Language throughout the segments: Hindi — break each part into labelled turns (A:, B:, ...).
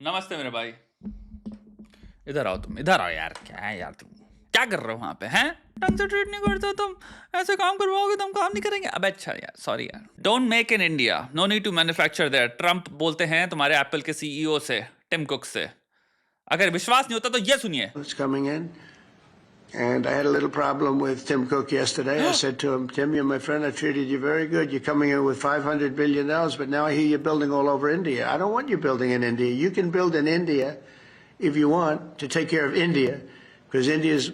A: नमस्ते मेरे भाई। इधर आओ, तुम इधर आओ यार। क्या है यार, तुम क्या कर रहे हो वहां पे हैं? ढंग से ट्रीट नहीं करते तुम। ऐसे काम करवाओगे तो हम काम नहीं करेंगे। अब अच्छा यार, सॉरी यार। Don't make in India, no need to manufacture there. Trump बोलते हैं तुम्हारे एप्पल के सीईओ से, टिम कुक से। अगर विश्वास नहीं होता तो ये सुनिए।
B: Was coming in, and I had a little problem with Tim Cook yesterday. I said to him, Tim, you're my friend. I treated you very good. You're coming in with $500 billion, but now I hear you're building all over India. I don't want you building in India. You can build in India if you want to take care of India, because India is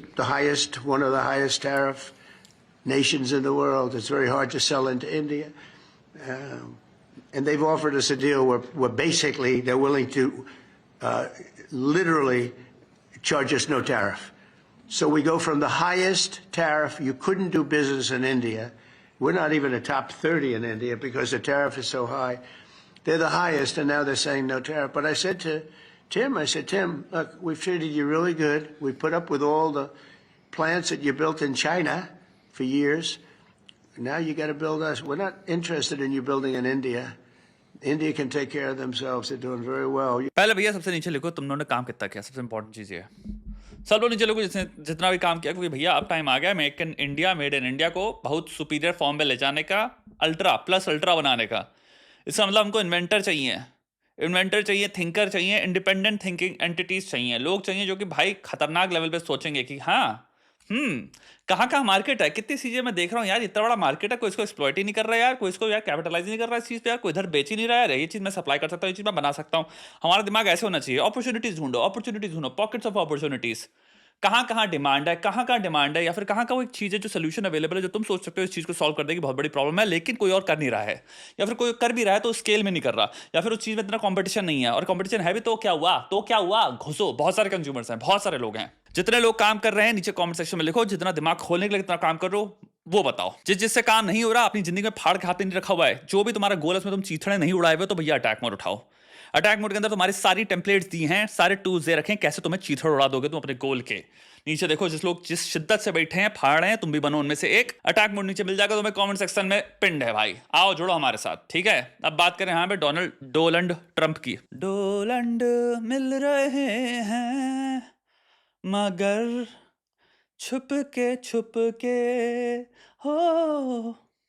B: one of the highest tariff nations in the world. It's very hard to sell into India. And they've offered us a deal where basically they're willing to literally charge us no tariff. So we go from the highest tariff. You couldn't do business in India. We're not even a top 30 in India because the tariff is so high. They're the highest, and now they're saying no tariff. But I said to Tim, Tim, look, we've treated you really good. We put up with all the plants that you built in China for years. Now you got to build us. We're not interested in you building in India. India can take care of themselves. They're doing very well.
A: पहले भैया सबसे नीचे लिखो तुम लोगों ने काम कितना किया। सबसे इंपॉर्टेंट चीज ये है, सब लोग नीचे लिखो जितना भी काम किया, क्योंकि भैया अब टाइम आ गया make in India, made in India को बहुत सुपीरियर फॉर्म में ले जाने का, अल्ट्रा प्लस अल्ट्रा बनाने का। इसका मतलब हमको इन्वेंटर चाहिए, थिंकर चाहिए, इंडिपेंडेंट थिंकिंग एंटिटीज चाहिए, लोग चाहिए जो कि भाई खतरनाक लेवल पे सोचेंगे कि हाँ कहाँ मार्केट है। कितनी चीजें मैं देख रहा हूँ यार, इतना बड़ा मार्केट है, कोई इसको एक्सप्लॉइट ही नहीं कर रहा है यार, कोई इसको यार कैपिटलाइज नहीं कर रहा है इस चीज पे यार, कोई इधर बेच ही नहीं रहा है। ये चीज मैं सप्लाई कर सकता हूँ, ये चीज मैं बना सकता हूँ। हमारा दिमाग ऐसे होना चाहिए। अपॉर्चुनिटीज ढूंढो, पॉकेट्स ऑफ अपॉर्चुनिटीज। कहाँ डिमांड है, या फिर कहाँ वो एक चीज है जो सोल्यूशन अवेलेबल है, जो तुम सोच सकते हो इस चीज को सॉल्व कर देगी, बहुत बड़ी प्रॉब्लम है, लेकिन कोई और कर नहीं रहा है, या फिर कोई कर भी रहा है तो स्केल में नहीं कर रहा, या फिर उस चीज में इतना कंपटीशन नहीं है, और कंपटीशन है भी तो क्या हुआ, घुसो। बहुत सारे कंज्यूमर्स हैं, बहुत सारे लोग हैं। जितने लोग काम कर रहे हैं नीचे कमेंट सेक्शन में लिखो, जितना दिमाग खोलने के लिए कितना काम कर रहे हो वो बताओ। जिससे काम नहीं हो रहा, अपनी जिंदगी में फाड़ के हाथ नहीं रखा हुआ है, जो भी तुम्हारा गोल है उसमें तुम चीथड़े नहीं उड़ाए हुए, तो भैया अटैक मोड उठाओ। अटैक मोड के अंदर तुम्हारी सारी टेम्पलेट्स दी हैं, सारे टूल्स दे रखे हैं, कैसे तुम्हें चीथड़ उड़ा दोगे तुम अपने गोल के। नीचे देखो, जिस शिद्दत से बैठे हैं, फाड़ रहे हैं, तुम भी बनो उनमें से एक। अटैक मोड नीचे मिल जाएगा तुम्हें कमेंट सेक्शन में, पिंड है भाई, आओ जुड़ो हमारे साथ, ठीक है। अब बात करें यहाँ पे डोनाल्ड ट्रंप की। डोनाल्ड मिल रहे हैं मगर छुप के हो।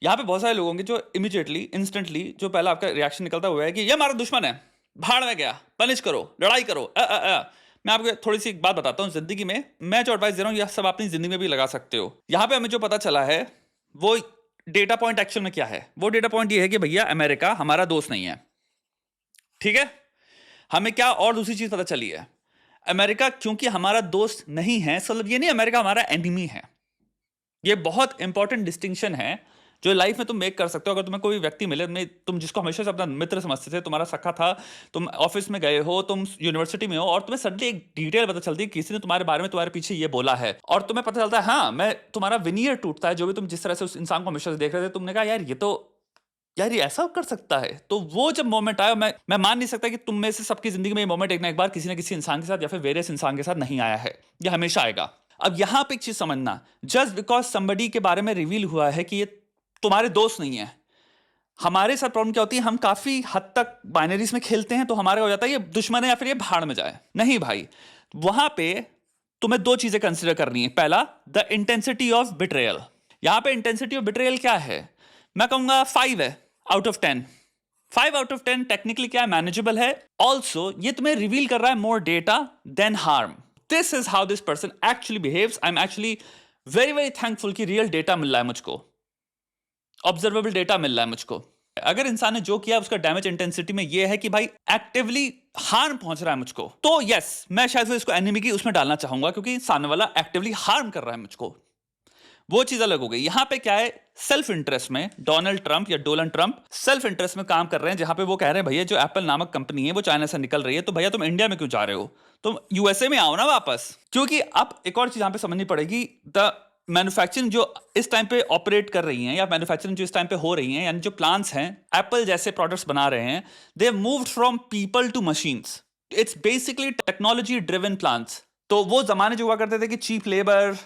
A: यहाँ पे बहुत सारे लोग होंगे जो इंस्टेंटली जो पहला आपका रिएक्शन निकलता हुआ है कि ये हमारा दुश्मन है, भाड़ में गया, पनिश करो, लड़ाई करो। मैं आपको थोड़ी सी बात बताता हूँ। जिंदगी में मैं जो एडवाइस दे रहा हूँ, यह सब अपनी जिंदगी में भी लगा सकते हो। यहाँ पे हमें जो पता चला है वो डेटा पॉइंट एक्चुअल में क्या है। वो डेटा पॉइंट ये है कि भैया अमेरिका हमारा दोस्त नहीं है, ठीक है। हमें क्या और दूसरी चीज पता चली है, अमेरिका क्योंकि हमारा दोस्त नहीं है, मतलब ये नहीं अमेरिका हमारा एनिमी है। ये बहुत इंपॉर्टेंट डिस्टिंक्शन है जो लाइफ में तुम मेक कर सकते हो। अगर तुम्हें कोई व्यक्ति मिले, तुम जिसको हमेशा से अपना मित्र समझते थे, तुम्हारा सखा था, तुम ऑफिस में गए हो, तुम यूनिवर्सिटी में हो, और तुम्हें सडनली एक डिटेल पता चलती है, किसी ने तुम्हारे बारे में तुम्हारे पीछे ये बोला है, और तुम्हें पता चलता है हाँ मैं तुम्हारा विनियर टूटता है, जो भी तुम जिस तरह से उस इंसान को हमेशा से देख रहे थे, तुमने कहा यार ये ऐसा कर सकता है। तो वो जब मोमेंट आया, मैं मान नहीं सकता कि तुम में से सबकी जिंदगी में ये मोमेंट एक ना एक बार किसी ना किसी इंसान के साथ या फिर वेरियस इंसान के साथ नहीं आया है, ये हमेशा आएगा। अब यहां पे एक चीज समझना, जस्ट बिकॉज समबडी के बारे में रिवील हुआ है कि ये तुम्हारे दोस्त नहीं है, हमारे साथ प्रॉब्लम क्या होती है, हम काफी हद तक बाइनरीज में खेलते हैं, तो हमारे हो जाता है ये दुश्मन है या फिर ये भाड़ में जाए। नहीं भाई, वहां पे तुम्हें दो चीजें कंसिडर करनी है। पहला, द इंटेंसिटी ऑफ बिट्रेयल। यहां पे इंटेंसिटी ऑफ बिट्रेयल क्या है, मैं कहूंगा 5 है out of 10। 5 out of 10 technically क्या है, मैनेजेबल है। ऑल्सो ये तुम्हें रिवील कर रहा है more data than harm. This is how this person actually behaves. I am actually very very thankful कि रियल डेटा मिल रहा है मुझको, ऑब्जर्वेबल डेटा मिल रहा है मुझको। अगर इंसान ने जो किया उसका डैमेज इंटेंसिटी में ये है कि भाई एक्टिवली हार्म पहुंच रहा है मुझको, तो यस मैं शायद इसको एनिमी की उसमें डालना चाहूंगा, क्योंकि सामने वाला एक्टिवली हार्म कर रहा है मुझको। वो चीज अलग हो गई। यहां पे क्या है, सेल्फ इंटरेस्ट में डोनाल्ड ट्रंप सेल्फ इंटरेस्ट में काम कर रहे हैं, जहां पे वो कह रहे हैं भैया जो एप्पल नामक कंपनी है वो चाइना से निकल रही है, तो भैया तुम इंडिया में क्यों जा रहे हो, तुम यूएसए में आओ ना वापस। क्योंकि अब एक और चीज यहां पे समझनी पड़ेगी, द मैन्युफैक्चरिंग जो इस टाइम पे ऑपरेट कर रही हैं, या मैन्युफैक्चरिंग जो इस टाइम पे हो रही हैं, यानी जो प्लांट्स हैं एप्पल जैसे प्रोडक्ट्स बना रहे हैं, they moved from people to machines. It's basically technology driven plants. तो वो जमाने जो हुआ करते थे कि चीप लेबर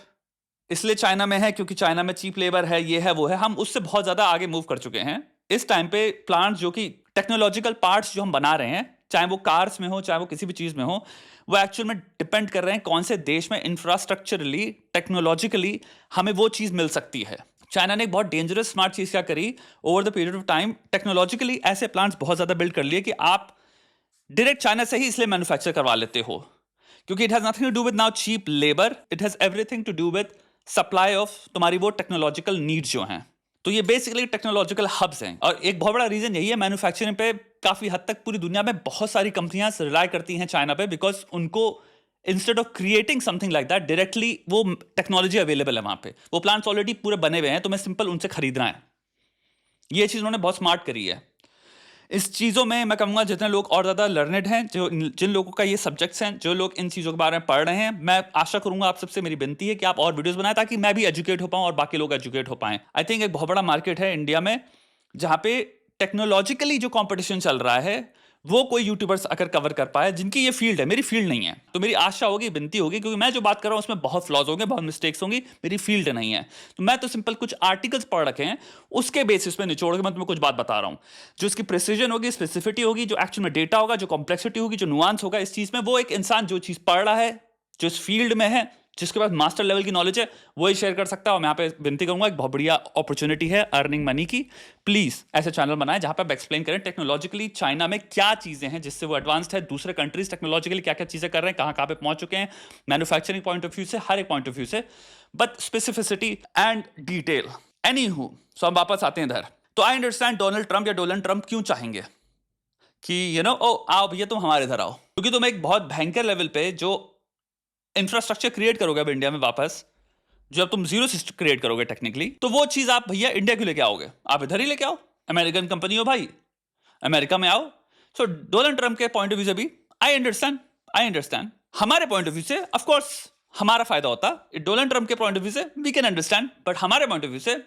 A: इसलिए चाइना में है, क्योंकि चाइना में चीप लेबर है, ये है वो है, हम उससे बहुत ज्यादा आगे मूव कर चुके हैं। इस टाइम पे प्लांट्स जो कि टेक्नोलॉजिकल पार्ट्स जो हम बना रहे हैं, चाहे वो कार्स में हो, चाहे वो किसी भी चीज में हो, वो एक्चुअल में डिपेंड कर रहे हैं कौन से देश में इंफ्रास्ट्रक्चरली, टेक्नोलॉजिकली हमें वो चीज मिल सकती है। चाइना ने एक बहुत डेंजरस स्मार्ट चीज क्या करी, over the period of time technologically ऐसे प्लांट्स बहुत ज्यादा बिल्ड कर लिए कि आप डायरेक्ट चाइना से ही इसलिए मैन्युफैक्चर करवा लेते हो, क्योंकि it has nothing to do with now cheap labour, it has everything to do with supply of तुम्हारी वो टेक्नोलॉजिकल नीड्स जो हैं। तो ये बेसिकली टेक्नोलॉजिकल हब्स हैं, और एक बहुत बड़ा रीजन यही है मैन्युफैक्चरिंग पे काफी हद तक पूरी दुनिया में बहुत सारी कंपनियां रिलाय करती हैं चाइना पे, बिकॉज उनको instead of creating something like that directly वो टेक्नोलॉजी अवेलेबल है वहां पे, वो प्लांट्स ऑलरेडी पूरे बने हुए हैं, तुम्हें सिंपल उनसे खरीदना है। ये चीज उन्होंने बहुत स्मार्ट करी है। इस चीज़ों में मैं कहूँगा जितने लोग और ज़्यादा लर्नेड हैं, जो जिन लोगों का ये सब्जेक्ट्स हैं, जो लोग इन चीज़ों के बारे में पढ़ रहे हैं, मैं आशा करूँगा आप सबसे, मेरी विनती है कि आप और वीडियोस बनाएं ताकि मैं भी एजुकेट हो पाऊँ और बाकी लोग एजुकेट हो पाएं। आई थिंक एक बहुत बड़ा मार्केट है इंडिया में जहाँ पे टेक्नोलॉजिकली जो कॉम्पिटिशन चल रहा है वो कोई यूट्यूबर्स अगर कवर कर पाए जिनकी ये फील्ड है, मेरी फील्ड नहीं है, तो मेरी आशा होगी, विनती होगी, क्योंकि मैं जो बात कर रहा हूँ उसमें बहुत फ्लॉज होंगे, बहुत मिस्टेक्स होंगी, मेरी फील्ड नहीं है। तो मैं तो सिंपल कुछ आर्टिकल्स पढ़ रखे हैं, उसके बेसिस पे निचोड़ के मैं तुम्हें कुछ बात बता रहा हूँ। जो इसकी प्रिसीजन होगी, स्पेसिफिटी होगी, जो एक्चुअल में डेटा होगा, जो कॉम्प्लेक्सिटी होगी, जो नुआंस होगा इस चीज में, वो एक इंसान जो चीज पढ़ रहा है, जो इस फील्ड में है, जिसके पास मास्टर लेवल की नॉलेज है, वही शेयर कर सकता है। और मैं यहाँ पे विनती करूंगा, एक बहुत बढ़िया अपॉर्चुनिटी है अर्निंग मनी की, प्लीज ऐसे चैनल बनाएं जहां पे आप एक्सप्लेन करें टेक्नोलॉजिकली चाइना में क्या चीजें हैं जिससे वो एडवांस्ड है, दूसरे कंट्रीज टेक्नोलॉजिकली क्या क्या चीजें कर रहे हैं, कहां कहां पे पहुंच चुके हैं, मैन्युफैक्चरिंग पॉइंट ऑफ व्यू से, हर एक पॉइंट ऑफ व्यू से, बट स्पेसिफिसिटी एंड डिटेल। एनीहू, सो हम वापस आते हैं इधर। तो आई अंडरस्टैंड डोनाल्ड ट्रंप या डोनाल्ड ट्रंप क्यों चाहेंगे कि ओ आओ भैया तुम हमारे इधर आओ, क्योंकि तुम एक बहुत भयंकर लेवल पे जो इंफ्रास्ट्रक्चर क्रिएट करोगे अब इंडिया में वापस, जो अब तुम जीरो से क्रिएट करोगे टेक्निकली, तो वो चीज आप भैया इंडिया क्यों लेके आओगे, आप इधर ही लेके आओ, अमेरिकन कंपनी हो भाई, अमेरिका में आओ। सो डोनाल्ड ट्रंप के पॉइंट ऑफ व्यू से भी आई अंडरस्टैंड, हमारे पॉइंट ऑफ व्यू से ऑफ कोर्स हमारा फायदा होता, डोनाल्ड ट्रंप के पॉइंट ऑफ व्यू से वी कैन अंडरस्टैंड, बट हमारे पॉइंट ऑफ व्यू से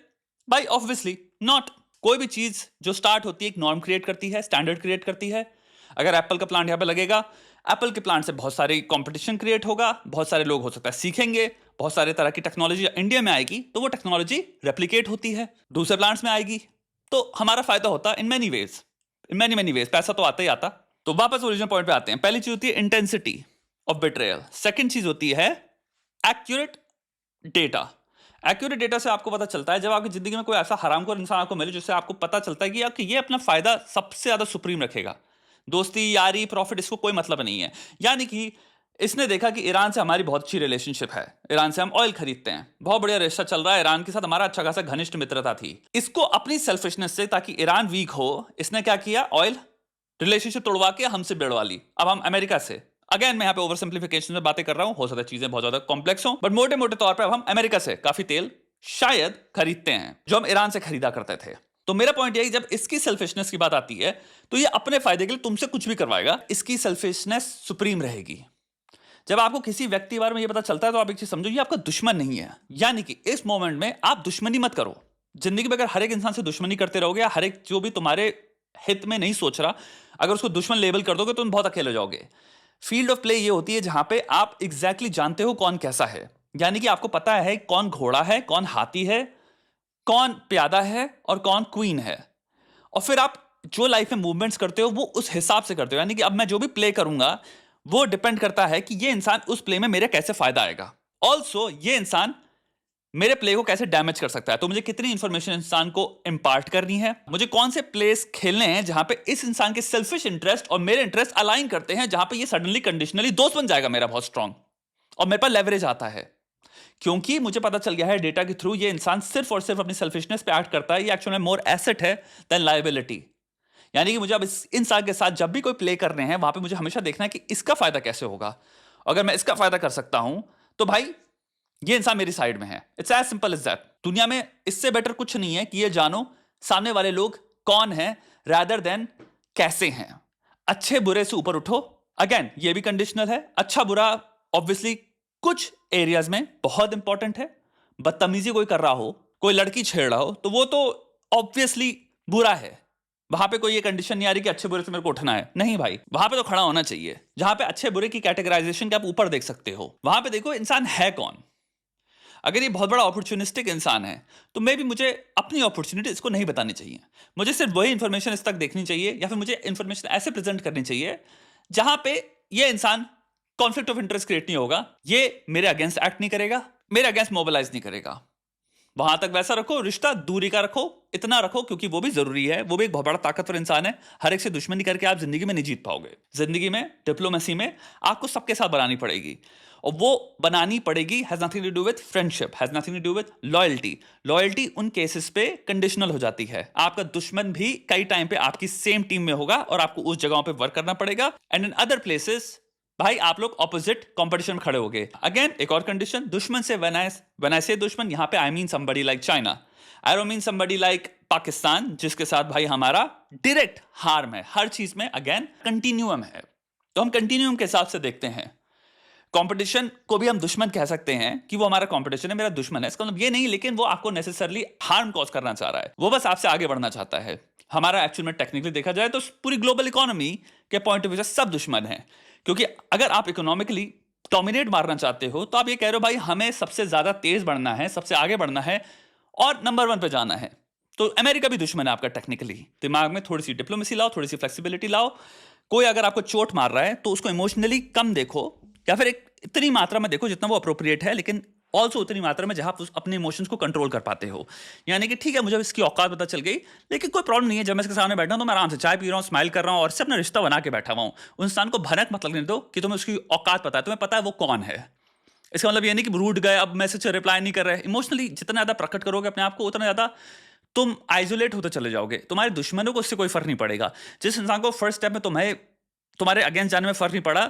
A: भाई ऑब्वियसली नॉट। कोई भी चीज जो स्टार्ट होती है एक नॉर्म क्रिएट करती है, स्टैंडर्ड क्रिएट करती है। अगर एप्पल का प्लांट यहाँ पे लगेगा, एप्पल के प्लांट से बहुत सारी कंपटीशन क्रिएट होगा, बहुत सारे लोग हो सकता है सीखेंगे, बहुत सारे तरह की टेक्नोलॉजी इंडिया में आएगी, तो वो टेक्नोलॉजी रेप्लिकेट होती है, दूसरे प्लांट्स में आएगी, तो हमारा फायदा होता in many ways, in many ways, पैसा तो आता ही आता। तो वापस ओरिजिनल पॉइंट पे आते हैं। पहली चीज होती है इंटेंसिटी ऑफ बिट्रेयल, सेकेंड चीज होती है एक्यूरेट डेटा। एक्यूरेट डेटा से आपको पता चलता है जब आपकी जिंदगी में कोई ऐसा हरामखोर इंसान आपको मिले जिससे आपको पता चलता है कि आपकी ये अपना फायदा सबसे ज्यादा सुप्रीम रखेगा, दोस्ती यारी प्रॉफिट इसको कोई मतलब नहीं है। यानी कि इसने देखा कि ईरान से हमारी बहुत अच्छी रिलेशनशिप है, ईरान से हम ऑयल खरीदते हैं, बहुत बढ़िया रिश्ता चल रहा है ईरान के साथ, हमारा अच्छा खासा घनिष्ठ मित्रता थी। इसको अपनी सेल्फिशनेस से, ताकि ईरान वीक हो, इसने क्या किया, ऑयल रिलेशनशिप तोड़वा के हमसे बेड़वा ली। अब हम अमेरिका से, अगेन मैं यहाँ पे ओवर सिंप्लीफिकेशन में बातें कर रहा हूं, हो सकता है चीजें बहुत ज्यादा कॉम्प्लेक्स हो, बट मोटे मोटे तौर पर अब हम अमेरिका से काफी तेल शायद खरीदते हैं जो हम ईरान से खरीदा करते थे। तो मेरा पॉइंट यही, जब इसकी सेल्फिशनेस की बात आती है तो ये अपने फायदे के लिए तुमसे कुछ भी करवाएगा, इसकी सेल्फिशनेस सुप्रीम रहेगी। जब आपको किसी व्यक्ति के बारे में ये पता चलता है तो आप एक चीज समझो, ये आपका दुश्मन नहीं है। यानी कि इस मोमेंट में आप दुश्मनी मत करो। जिंदगी में अगर हर एक इंसान से दुश्मनी करते रहोगे, हर एक जो भी तुम्हारे हित में नहीं सोच रहा, अगर उसको दुश्मन लेबल कर दोगे तो तुम बहुत अकेले हो जाओगे। फील्ड ऑफ प्ले ये होती है जहां पे आप एग्जैक्टली जानते हो कौन कैसा है, यानी कि आपको पता है कौन घोड़ा है, कौन हाथी है, कौन प्यादा है और कौन क्वीन है, और फिर आप जो लाइफ में मूवमेंट्स करते हो वो उस हिसाब से करते हो। यानी कि अब मैं जो भी प्ले करूंगा वो डिपेंड करता है कि ये इंसान उस प्ले में मेरे कैसे फायदा आएगा, ऑल्सो ये इंसान मेरे प्ले को कैसे डैमेज कर सकता है। तो मुझे कितनी इंफॉर्मेशन इंसान को इंपार्ट करनी है, मुझे कौन से प्लेस खेलने हैं जहां पे इस इंसान के सेल्फिश इंटरेस्ट और मेरे इंटरेस्ट अलाइन करते हैं, जहां पे ये सडनली कंडीशनली दोस्त बन जाएगा मेरा बहुत स्ट्रांग, और मेरे पास लेवरेज आता है, क्योंकि मुझे पता चल गया है डेटा के थ्रू ये इंसान सिर्फ और सिर्फ अपनी सेल्फिशनेस पे एक्ट करता है, ये एक्चुअली मोर एसेट है देन लायबिलिटी। यानी कि मुझे अब इस इंसान के साथ जब भी कोई प्ले करने हैं वहां पे मुझे हमेशा देखना है कि इसका फायदा कैसे होगा। अगर मैं इसका फायदा कर सकता हूं तो भाई ये इंसान मेरी साइड में है। It's as simple as that. दुनिया में इससे बेटर कुछ नहीं है कि ये जानो सामने वाले लोग कौन है रादर देन कैसे हैं। अच्छे बुरे से ऊपर उठो। अगेन ये भी कंडीशनल है, अच्छा बुरा ऑब्वियसली कुछ एरियाज में बहुत इंपॉर्टेंट है। बदतमीजी कोई कर रहा हो, कोई लड़की छेड़ रहा हो, तो वो तो ऑब्वियसली बुरा है। वहां पे कोई ये कंडीशन नहीं आ रही कि अच्छे बुरे से मेरे को उठना है, नहीं भाई, वहां पे तो खड़ा होना चाहिए। जहां पे अच्छे बुरे की कैटेगराइजेशन के आप ऊपर देख सकते हो, वहां पे देखो इंसान है कौन। अगर ये बहुत बड़ा अपॉर्चुनिस्टिक इंसान है तो मे भी मुझे अपनी अपॉर्चुनिटी इसको नहीं बतानी चाहिए, मुझे सिर्फ वही इंफॉर्मेशन इस तक देखनी चाहिए, या फिर मुझे इंफॉर्मेशन ऐसे प्रेजेंट करनी चाहिए जहां पे ये इंसान कॉन्फ्लिक्ट ऑफ इंटरेस्ट क्रिएट नहीं होगा, ये मेरे अगेंस्ट एक्ट नहीं करेगा, मेरे अगेंस्ट मोबिलाइज नहीं करेगा। वहां तक वैसा रखो, रिश्ता दूरी का रखो, इतना रखो क्योंकि वो भी जरूरी है, वो भी एक बहुत बड़ा ताकतवर इंसान है। हर एक से दुश्मनी करके आप जिंदगी में नहीं जीत पाओगे। जिंदगी में डिप्लोमेसी में आपको सबके साथ बनानी पड़ेगी, और वो बनानी पड़ेगी has nothing to do with friendship, has nothing to do with loyalty. Loyalty उन केसेस पे कंडीशनल हो जाती है, आपका दुश्मन भी कई टाइम पे आपकी सेम टीम में होगा और आपको उस जगहों पे वर्क करना पड़ेगा, एंड इन अदर प्लेसेस भाई आप लोग ऑपोजिट कंपटीशन में खड़े होगे। अगेन एक और कंडीशन, दुश्मन से व्हेन आई से दुश्मन, यहां पे I mean somebody like China, I don't mean somebody like Pakistan जिसके साथ भाई हमारा डायरेक्ट हार्म है हर चीज में। अगेन कंटिन्यूअम है, तो हम कंटिन्यूअम के हिसाब से देखते हैं। कंपटीशन को भी हम दुश्मन कह सकते हैं कि वो हमारा कंपटीशन है, मेरा दुश्मन है, इसका मतलब ये नहीं लेकिन वो आपको नेसेसरली हार्म कॉज करना चाह रहा है, वो बस आपसे आगे बढ़ना चाहता है। हमारा एक्चुअल में टेक्निकली देखा जाए तो पूरी ग्लोबल इकोनॉमी के पॉइंट ऑफ व्यू से सब दुश्मन है, क्योंकि अगर आप इकोनॉमिकली डोमिनेट मारना चाहते हो तो आप ये कह रहे हो भाई हमें सबसे ज्यादा तेज बढ़ना है, सबसे आगे बढ़ना है और नंबर 1 पे जाना है, तो अमेरिका भी दुश्मन है आपका टेक्निकली। दिमाग में थोड़ी सी डिप्लोमेसी लाओ, थोड़ी सी फ्लेक्सिबिलिटी लाओ। कोई अगर आपको चोट मार रहा है तो उसको इमोशनली कम देखो, या फिर एक इतनी मात्रा में देखो जितना वो अप्रोप्रिएट है, लेकिन ऑल्सो उतनी मात्रा में जहां आप अपने इमोशंस को कंट्रोल कर पाते हो। यानी कि ठीक है मुझे इसकी औकात पता चल गई, लेकिन कोई प्रॉब्लम नहीं है, जब मैं इसके सामने बैठा हूं तो मैं आराम से चाय पी रहा हूं, स्माइल कर रहा हूं और इससे अपना रिश्ता बना के बैठा हुआ हूं। उस इंसान को भनक मत लगने दो कि तुम्हें उसकी औकात पता है, तुम्हें पता है वो कौन है। इसका मतलब ये नहीं कि रूठ गए, अब मैसेज रिप्लाई नहीं कर रहे। इमोशनली जितना ज्यादा प्रकट करोगे अपने आप को, उतना ज्यादा तुम आइसोलेट होते चले जाओगे, तुम्हारे दुश्मनों को उससे कोई फर्क नहीं पड़ेगा। जिस इंसान को फर्स्ट स्टेप में तुम्हारे अगेंस्ट जाने में फर्क नहीं पड़ा,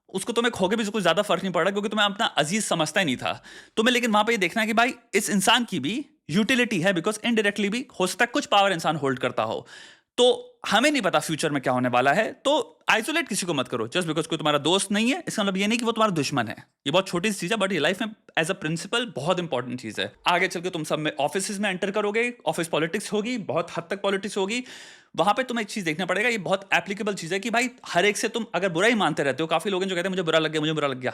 A: उसको तुम्हें खोगे भी कुछ ज्यादा फर्क नहीं पड़ा, क्योंकि तुम्हें अपना अजीज समझता ही नहीं था तुम्हें। लेकिन वहां पे ये देखना है कि भाई इस इंसान की भी यूटिलिटी है, बिकॉज इनडायरेक्टली भी हो सकता है कुछ पावर इंसान होल्ड करता हो, तो हमें नहीं पता फ्यूचर में क्या होने वाला है। तो आइसोलेट किसी को मत करो जस्ट बिकॉज कोई तुम्हारा दोस्त नहीं है, इसका मतलब ये नहीं कि वो तुम्हारा दुश्मन है। ये बहुत छोटी सी चीज है, बट ये लाइफ में एज अ प्रिंसिपल बहुत इंपॉर्टेंट चीज है। आगे चल के तुम सब में ऑफिस में एंटर करोगे, ऑफिस पॉलिटिक्स होगी, बहुत हद तक पॉलिटिक्स होगी, वहां पे तुम्हें एक चीज देखना पड़ेगा, ये बहुत एप्लीकेबल चीज है कि भाई हर एक से तुम अगर बुरा ही मानते रहते हो, काफी लोग हैं जो कहते हैं मुझे बुरा लग गया, मुझे बुरा लग गया,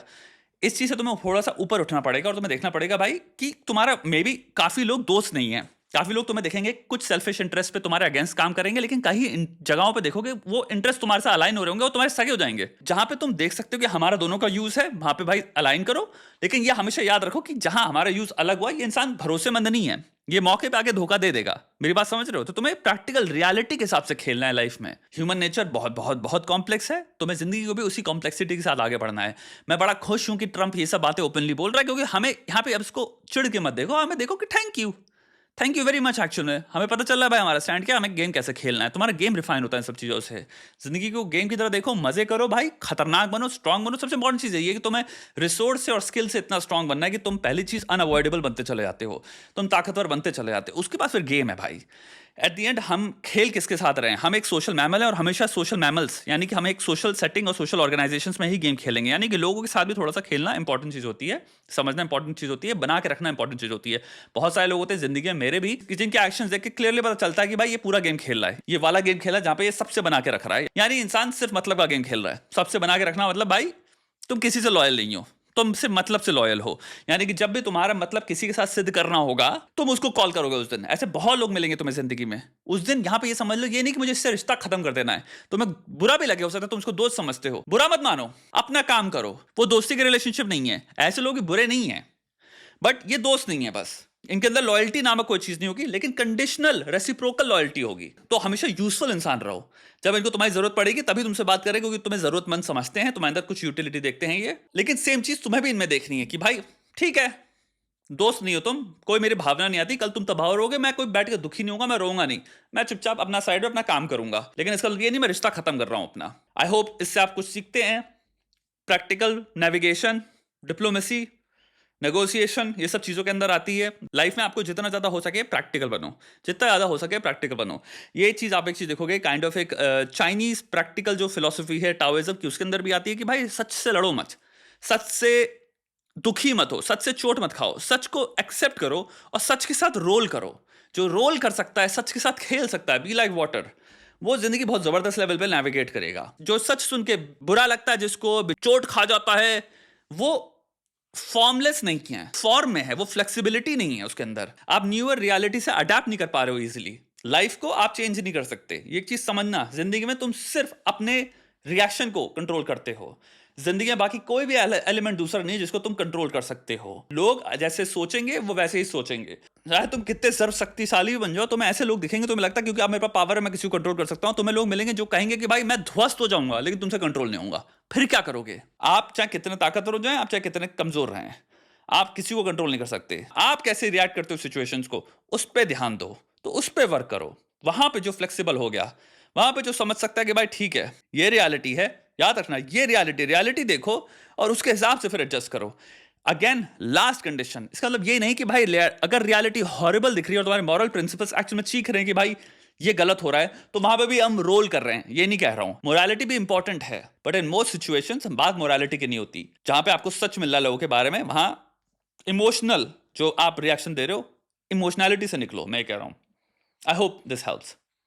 A: इस चीज से तुम्हें थोड़ा सा ऊपर उठना पड़ेगा और तुम्हें देखना पड़ेगा भाई कि तुम्हारा मे बी काफी लोग दोस्त नहीं है, काफी लोग तुम्हें देखेंगे कुछ सेल्फिश इंटरेस्ट पे तुम्हारे अगेंस्ट काम करेंगे, लेकिन कहीं जगहों पे देखोगे वो इंटरेस्ट तुम्हारे साथ अलाइन हो रहे होंगे, वो तुम्हारे सगे हो जाएंगे। जहां पे तुम देख सकते हो कि हमारा दोनों का यूज है, वहां पे भाई अलाइन करो, लेकिन ये हमेशा याद रखो कि जहां हमारा यूज अलग हुआ, ये इंसान भरोसेमंद नहीं है, ये मौके पे आके धोखा दे देगा। मेरी बात समझ रहे हो? तो तुम्हें प्रैक्टिकल रियलिटी के हिसाब से खेलना है लाइफ में। ह्यूमन नेचर बहुत बहुत बहुत कॉम्प्लेक्स है, तुम्हें जिंदगी को भी उसी कॉम्प्लेक्सिटी के साथ आगे बढ़ना है। मैं बड़ा खुश हूं कि ट्रंप ये सब बातें ओपनली बोल रहा है, क्योंकि हमें यहाँ पे अब इसको चिढ़ के मत देखो, हमें देखो कि thank you very much. Actual में हमें पता चल रहा है भाई हमारा स्टैंड क्या, हमें गेम कैसे खेलना है। तुम्हारा गेम रिफाइन होता है सब चीज़ों से। जिंदगी को गेम की तरह देखो, मजे करो भाई, खतरनाक बनो, स्ट्रांग बनो। सबसे इंपॉर्टेंट चीज़ है ये कि तुम्हें रिसोर्स से और स्किल से इतना स्ट्रांग बनना है कि तुम पहली चीज़ अनअवॉइडेबल बनते चले जाते हो, तुम ताकतवर बनते चले जाते हो। उसके बाद फिर गेम है भाई। एट द एंड हम खेल किसके साथ रहे हैं? हम एक सोशल मैमल है और हमेशा सोशल मैमल्स, यानी कि हम एक सोशल सेटिंग और सोशल ऑर्गेनाइजेशंस में ही गेम खेलेंगे। यानी कि लोगों के साथ भी थोड़ा सा खेलना इंपॉर्टेंट चीज़ होती है, समझना इंपॉर्टेंट चीज़ होती है, बना के रखना इंपॉर्टेंट चीज़ होती है। बहुत सारे लोग होते हैं जिंदगी में, मेरे भी, कि जिनके एक्शंस देख के क्लियरली पता चलता है कि भाई ये पूरा गेम खेल रहा है, ये वाला गेम खेला जहाँ पे ये सबसे बना के रख रहा है। यानी इंसान सिर्फ मतलब का गेम खेल रहा है। सबसे बना के रखना मतलब भाई तुम किसी से लॉयल नहीं हो, तुम सिर्फ मतलब से लॉयल हो। यानी कि जब भी तुम्हारा मतलब किसी के साथ सिद्ध करना होगा, तुम उसको कॉल करोगे उस दिन। ऐसे बहुत लोग मिलेंगे तुम्हें जिंदगी में। उस दिन यहाँ पे ये समझ लो, ये नहीं कि मुझे इससे रिश्ता खत्म कर देना है। तुम्हें बुरा भी लगे, हो सकता है तुम उसको दोस्त समझते हो, बुरा मत मानो, अपना काम करो। वो दोस्ती के रिलेशनशिप नहीं है, ऐसे लोग बुरे नहीं है, बट ये दोस्त नहीं है। बस इनके अंदर लॉयल्टी नामक कोई चीज नहीं होगी, लेकिन कंडीशनल रेसिप्रोकल लॉयल्टी होगी। तो हमेशा यूजफुल इंसान रहो। जब इनको तुम्हारी जरूरत पड़ेगी तभी तुमसे बात करें, क्योंकि तुम्हें जरूरतमंद समझते हैं, तुम्हारे अंदर कुछ यूटिलिटी देखते हैं ये। लेकिन सेम चीज तुम्हें भी इनमें देखनी है कि भाई ठीक है, दोस्त नहीं हो तुम, कोई मेरी भावना नहीं आती, कल तुम तबाह रहोगे, मैं कोई बैठ के दुखी नहीं होगा, मैं रोऊंगा नहीं, मैं चुपचाप अपना साइड में अपना काम करूंगा। लेकिन इसका ये नहीं मैं रिश्ता खत्म कर रहा हूं अपना। आई होप इससे आप कुछ सीखते हैं। प्रैक्टिकल नेविगेशन, डिप्लोमेसी, नेगोशिएशन, ये सब चीज़ों के अंदर आती है। लाइफ में आपको जितना ज़्यादा हो सके प्रैक्टिकल बनो, जितना ज़्यादा हो सके प्रैक्टिकल बनो। ये चीज़ आप एक चीज़ देखोगे, काइंड ऑफ एक चाइनीज़ प्रैक्टिकल जो फिलॉसफी है टाओइज्म की, उसके अंदर भी आती है कि भाई सच से लड़ो मत, सच से दुखी मत हो, सच से चोट मत खाओ, सच को एक्सेप्ट करो और सच के साथ रोल करो। जो रोल कर सकता है, सच के साथ खेल सकता है, बी लाइक वाटर, वो जिंदगी बहुत जबरदस्त लेवल पे नेविगेट करेगा। जो सच सुन के बुरा लगता है, जिसको चोट खा जाता है, वो फॉर्मलेस नहीं किया है, फॉर्म में है, वो फ्लेक्सिबिलिटी नहीं है उसके अंदर। आप न्यूअर रियलिटी से अडेप्ट नहीं कर पा रहे हो इजीली। लाइफ को आप चेंज नहीं कर सकते, ये एक चीज समझना। जिंदगी में तुम सिर्फ अपने रिएक्शन को कंट्रोल करते हो। जिंदगी में बाकी कोई भी एलिमेंट दूसरा नहीं है जिसको तुम कंट्रोल कर सकते हो। लोग जैसे सोचेंगे वो वैसे ही सोचेंगे। चाहे तुम कितने सर्व शक्तिशाली भी बन जाओ, तुम्हें ऐसे लोग दिखेंगे, तुम्हें लगता है क्योंकि आप मेरे पास पावर है, मैं किसी को कंट्रोल कर सकता हूं। तुम्हें लोग मिलेंगे जो कहेंगे कि भाई मैं ध्वस्त हो जाऊंगा लेकिन तुमसे कंट्रोल नहीं होऊंगा। फिर क्या करोगे? आप चाहे कितने ताकतवर हो जाएं, आप चाहे कितने कमजोर रहें, आप किसी को कंट्रोल नहीं कर सकते। आप कैसे रिएक्ट करते हो सिचुएशंस को, उस पर ध्यान दो, तो उस पर वर्क करो। वहां पे जो फ्लेक्सिबल हो गया, वहां पे जो समझ सकता है कि भाई ठीक है ये रियलिटी है, याद रखना ये रियलिटी देखो और उसके हिसाब से फिर एडजस्ट करो। अगेन लास्ट कंडीशन, इसका मतलब ये नहीं कि भाई अगर रियलिटी हॉरिबल दिख रही है और तुम्हारे मॉरल प्रिंसिपल्स एक्चुअली में चीख रहे हैं कि भाई ये गलत हो रहा है, तो वहां पे भी हम रोल कर रहे हैं, ये नहीं कह रहा हूं। मोरालिटी भी इंपॉर्टेंट है, बट इन मोस्ट सिचुएशंस बात मोरालिटी की नहीं होती। जहां पे आपको सच मिल रहा है लोगों के बारे में, वहां इमोशनल जो आप रिएक्शन दे रहे हो, इमोशनैलिटी से निकलो, मैं कह रहा हूं। I hope this helps.